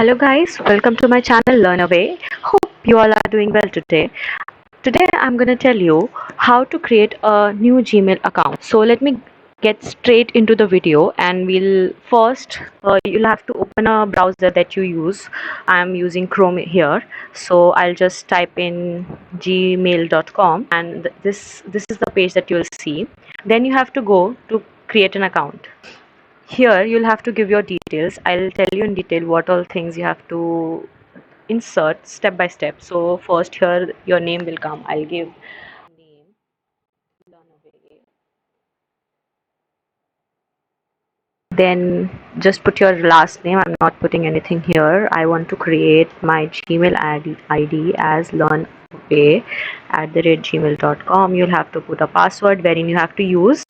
Hello guys, welcome to my channel Learn Away. Hope you all are doing well today. Today I'm going to tell you how to create a new Gmail account. So let me get straight into the video, and we'll first you'll have to open a browser that you use. I'm using Chrome here, so I'll just type in gmail.com, and this is the page that you'll see. Then you have to go to create an account. Here you'll have to give your details. I'll tell you in detail what all things you have to insert step by step. So first here your name will come. I'll give name Learnaway. Then just put your last name. I'm not putting anything here. I want to create my Gmail ID as learnaway@gmail.com. You'll have to put a password wherein you have to use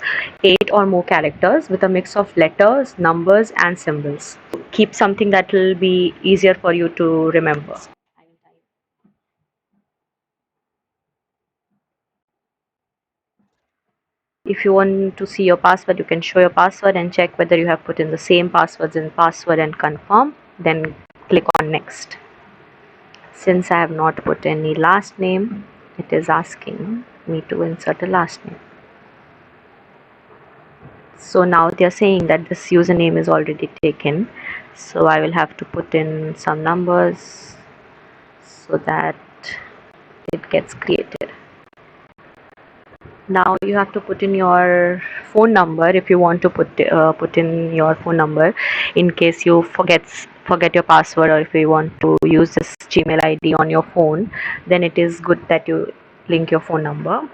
8 or more characters with a mix of letters, numbers, and symbols. Keep something that will be easier for you to remember. If you want to see your password, you can show your password and check whether you have put in the same passwords in password and confirm. Then click on next. Since I have not put any last name, it is asking me to insert a last name. So now they are saying that this username is already taken, so I will have to put in some numbers so that it gets created. Now you have to put in your phone number if you want to put in your phone number in case you forget your password, or if you want to use this Gmail ID on your phone, then it is good that you link your phone number.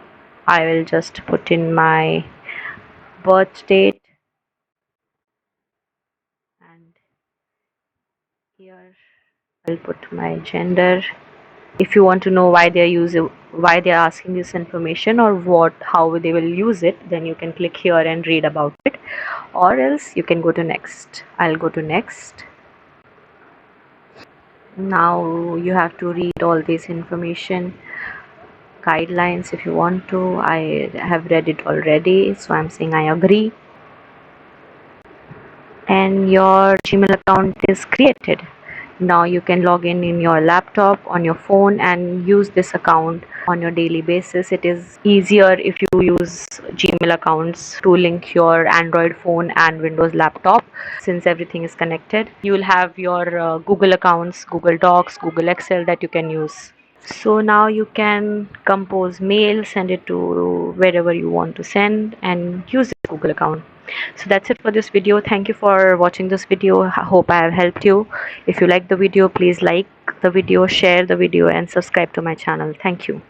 I will just put in my birth date, and here I'll put my gender. If you want to know why they're asking this information, or how they will use it, then you can click here and read about it, or else you can go to next. I'll go to next. Now you have to read all this information, guidelines if you want to. I have read it already, so I'm saying I agree, and your Gmail account is created. Now you can log in your laptop, on your phone, and use this account on your daily basis. It is easier if you use Gmail accounts to link your Android phone and Windows laptop, since everything is connected. You will have your Google accounts, Google Docs, Google Excel that you can use. So now you can compose mail, send it to wherever you want to send, and use the Google account. So that's it for this video. Thank you for watching this video. I hope I have helped you. If you like the video, please like the video, share the video, and subscribe to my channel. Thank you.